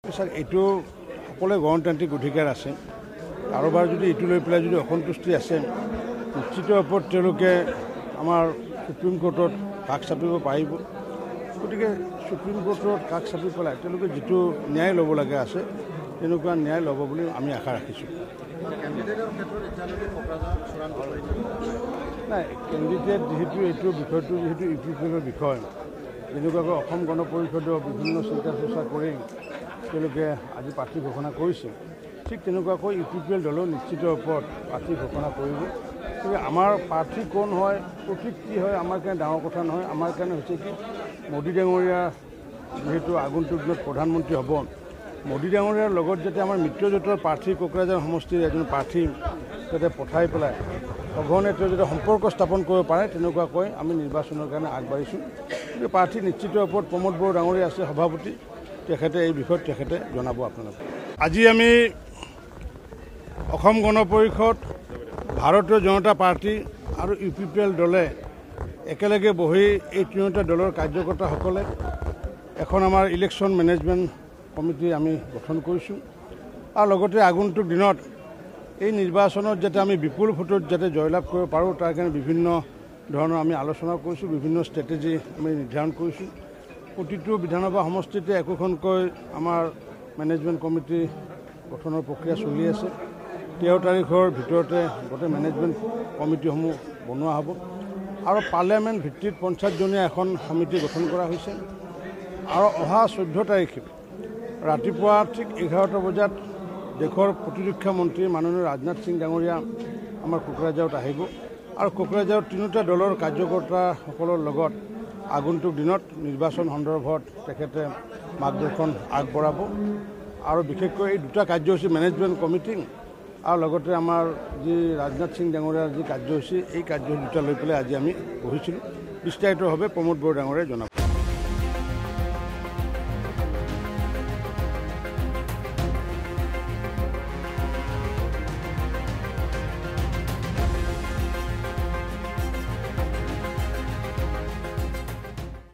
sir এইটো সকলে গণতান্ত্ৰিক অধিকাৰ আছে কাৰোবাৰ যদি এইটো লৈ পেলাই যদি অসন্তুষ্টি আছে নিশ্চিত ওপৰত তেওঁলোকে আমাৰ সুপ্ৰিম কোৰ্টত কাষ চাপিব পাৰিব গতিকে সুপ্ৰিম কোৰ্টত কাষ চাপি পেলাই তেওঁলোকে যিটো ন্যায় ল'ব লাগে আছে তেনেকুৱা ন্যায় ল'ব বুলি আমি আশা ৰাখিছোঁ নাই কেণ্ডিডেট যিহেতু এইটো বিষয়টো যিহেতু ইউপিপিএলৰ বিষয় যেনেকুৱাকৈ অসম গণ পৰিষদৰ বিভিন্ন চিন্তা চৰ্চা কৰি তেওঁলোকে আজি প্ৰাৰ্থী ঘোষণা কৰিছে ঠিক তেনেকুৱাকৈ ইউপিপিএল দলেও নিশ্চিত ওপৰত প্ৰাৰ্থী ঘোষণা কৰিব গতিকে আমাৰ প্ৰাৰ্থী কোন হয় প্ৰতীক কি হয় আমাৰ কাৰণে ডাঙৰ কথা নহয় আমাৰ কাৰণে হৈছে কি মোদী ডাঙৰীয়া যেহেতু আগন্তুক দিনত প্ৰধানমন্ত্ৰী হ'ব মোদী ডাঙৰীয়াৰ লগত যাতে আমাৰ মিত্ৰজোঁটৰ প্ৰাৰ্থী কোকৰাঝাৰ সমষ্টিৰ এজন প্ৰাৰ্থী যাতে পঠাই পেলাই সঘনে তেওঁ যাতে সম্পৰ্ক স্থাপন কৰিব পাৰে তেনেকুৱাকৈ আমি নিৰ্বাচনৰ কাৰণে আগবাঢ়িছোঁ গতিকে প্ৰাৰ্থী নিশ্চিত ওপৰত প্ৰমোদ বড়ো ডাঙৰীয়া আছে সভাপতি তেখেতে এই বিষয়ত তেখেতে জনাব আপোনালোক আজি আমি অসম গণ পৰিষদ ভাৰতীয় জনতা পাৰ্টি আৰু ইউপিপিএল দলে একেলগে বহি এই তিনিওটা দলৰ কাৰ্যকৰ্তাসকলে এখন আমাৰ ইলেকশ্যন মেনেজমেণ্ট কমিটি আমি গঠন কৰিছোঁ আৰু লগতে আগন্তুক দিনত এই নিৰ্বাচনত যাতে আমি বিপুল ভোটত যাতে জয়লাভ কৰিব পাৰোঁ তাৰ কাৰণে বিভিন্ন ধৰণৰ আমি আলোচনা কৰিছোঁ বিভিন্ন ষ্ট্ৰেটেজি আমি নিৰ্ধাৰণ কৰিছোঁ প্ৰতিটো বিধানসভা সমষ্টিতে একোখনকৈ আমাৰ মেনেজমেণ্ট কমিটি গঠনৰ প্ৰক্ৰিয়া চলি আছে 13 তাৰিখৰ ভিতৰতে গোটেই মেনেজমেণ্ট কমিটিসমূহ বনোৱা হ'ব আৰু পাৰ্লিয়ামেণ্ট ভিত্তিত পঞ্চায়তজনীয়া এখন সমিতি গঠন কৰা হৈছে আৰু অহা 14 তাৰিখে ৰাতিপুৱা ঠিক 11টা বজাত দেশৰ প্ৰতিৰক্ষা মন্ত্ৰী মাননীয় ৰাজনাথ সিং ডাঙৰীয়া আমাৰ কোকৰাঝাৰত আহিব আৰু কোকৰাঝাৰত তিনিওটা দলৰ কাৰ্যকৰ্তাসকলৰ লগত আগন্তুক দিনত নিৰ্বাচন সন্দৰ্ভত তেখেতে মাৰ্গদৰ্শন আগবঢ়াব আৰু বিশেষকৈ এই দুটা কাৰ্যসূচী মেনেজমেণ্ট কমিটি আৰু লগতে আমাৰ যি ৰাজনাথ সিং ডাঙৰীয়াৰ যি কাৰ্যসূচী এই কাৰ্যসূচী দুটা লৈ পেলাই আজি আমি বহিছিলোঁ বিস্তাৰিতভাৱে প্ৰমোদ বড়ো ডাঙৰীয়াই জনাব